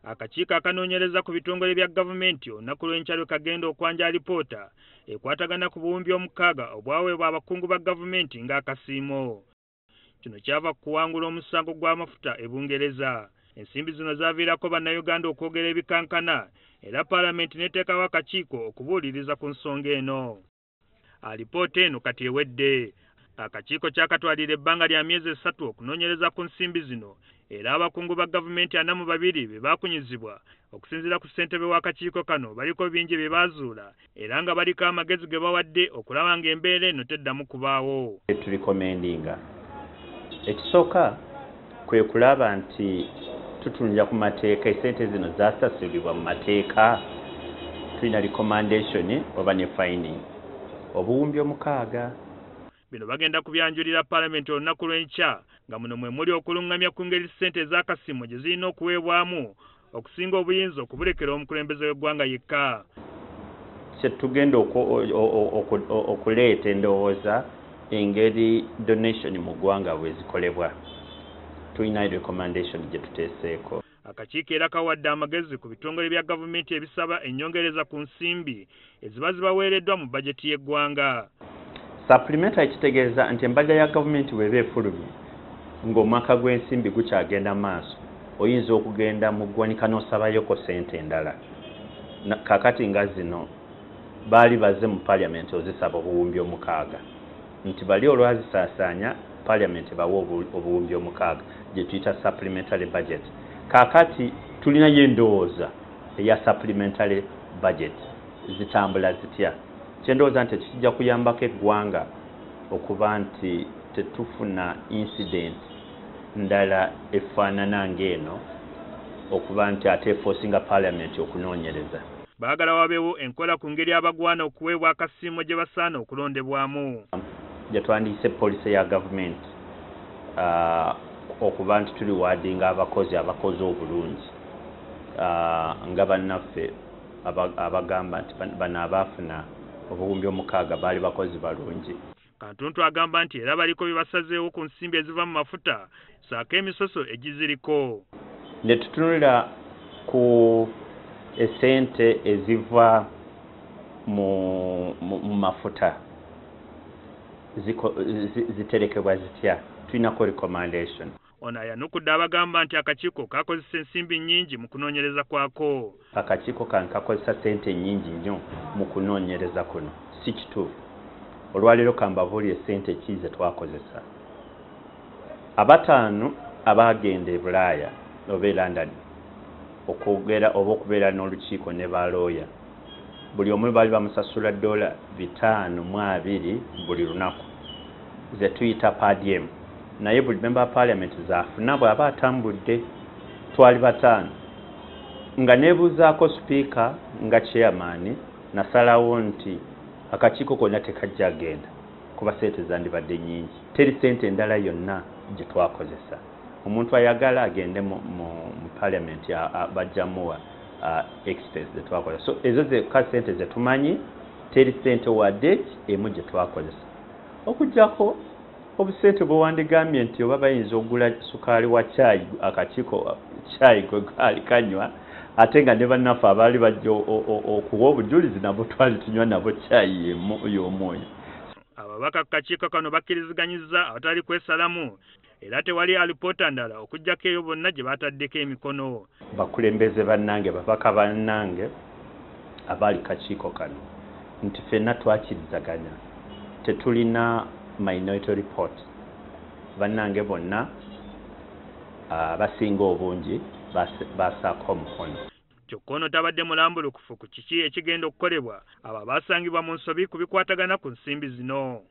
Akakiiko akanoonyereza ku bitongole bya gavumenti olunaku lw'enkya lwe kagenda okwanja alipoota ekwatagana ku buwumbi 6 obwaweebwa abakungu ba gavumenti ng'akasiimo. Kino kyava ku kuwangula omusango gw'amafuta e Bungereza. Ensimbi zino zaaviirako bannayuganda okwogera ebikankana era Paalamenti n'eteekawo akakiiko okubuuliriza ku nsonga eno. Alipoota eno kati ewedde. Akakiiko kyakatwalira ebbanga lya myezi 3 okunoonyereza ku nsimbi zino era abakungu ba gavumenti 42 be baakunyizibwa okusinziira ku ssentebe w'akakiiko kano baliko bingi bye baazuula era nga baliko amagezi ge bawadde okulaba ng'embeera eno teddamu kubaawo. Tulikomendinga ekisooka kwe kulaba nti tutunulira ku mateeka essente zino zaasasulibwa mu mateeka. Tulina recommendation oba ne fine obuwumbi 6. Bino bagenda kubyanjulira Paalamenti olunaku lw'enkya nga muno mwe muli okulungamya ku ngeri ssente z'akasiimo gye zirina okuweebwamu okusinga obuyinza okubulekera omukulembeze w'eggwanga yekka. Kye tugenda okuleeta endowooza engeri donation mu ggwanga bwe zikolebwa. Tulina recommendation gye tuteeseeko. Akakiiko era kawadde amagezi ku bitongole bya gavumenti ebisaba ennyongereza ku nsimbi eziba zibaweereddwa mu bajeti y'eggwanga. Supplementary kitegeeza nti embajja ya gavumenti bw'eba efulumye ng'omwaka gw'ensimbi gukyagenda maaso oyinza okugenda mu ggwanika n'osabayoko ssente endala. Kaakati nga zino baali baze mu Paalamenti ozisaba obuwumbi 6 nti bali olwazisaasaanya Paalamenti bawa obuwumbi 6 gye tuyita supplementary budget. Kaakati tulinayo endowooza eya supplementary budget zitambula zitya. Kyendowooza nti kijja kuyambako eggwanga okuba nti tetufuna incident ndala efaanana ng'eno okuba nti ate eforcinga Paalamenti okunoonyereza. Baagala wabeewo enkola ku ngeri abagwana okuweebwa akasiimo gye basaana okulondebwamu. Gye twandiise poliisi ya gavumenti okuba nti tuli waadinga abakozi obulungi nga bannaffe abagamba nti bano abaafuna obuwumbi 6 baali bakozi balungi. Kantuntu agamba nti era baliko bye basazeewo ku nsimbi eziva mu mafuta saako emisoso egiziriko. Ne tutunulira ku essente eziva mu mafuta ziterekebwa zitya. Tulinako recommendation. Ono ayanukudde abagamba nti akakiiko kakozesa ensimbi nnyingi mu kunoonyereza kwako. Akakiiko kano kakozesa ssente nnyingi nnyo mu kunoonyereza kuno. Si kituufu. Olwaleero kambabuulire ssente ki ze twakozesa. Abataano abaagenda e Bulaaya oba e London okwogera oba okubeera n'olukiiko ne balooya buli omu baali bamusasula $520 buli lunaku ze tuyita per diem. Naye buli member wa Paalamenti zaafuna bw'aba atambudde. Twali 5 nga neebuuzaako sipiika nga chairman nasalawo nti akakiiko konna tekajja genda kuba ssente zandibadde nnyingi. Teri ssente endala yonna gye twakozesa. Omuntu ayagala agende mu Paalamenti bajjamuwa expense ze twakozesa. So ezo zekka ssente ze tumanyi. Teri ssente wadde emu gye twakozesa okuggyako obusente bwe wandigambye nti oba bayinza okugula sukaali wa caayi akakiiko caayi gwe gaali kanywa ate nga ne bannaffe abaali bajja okuwa obujulizi nabo twali tunywa nabo caayi y'omwoyo. Ababaka ku kakiiko kano bakkiriziganyizza abatali kwesalamu era tewali alipoota ndala okuggyako eyo bonna gye baataddeko emikono. Bakulembeze bannange babaka bannange abaali kakiiko kano nti ffenna twakkirizaganya tetulina minority report. Bannange bonna basinga obungi basaako omukono. Kyokka ono tabadde mulambulukufu ku kiki ekigenda okukolebwa abo abaasangibwa mu nsobi ku bikwatagana ku nsimbi zino.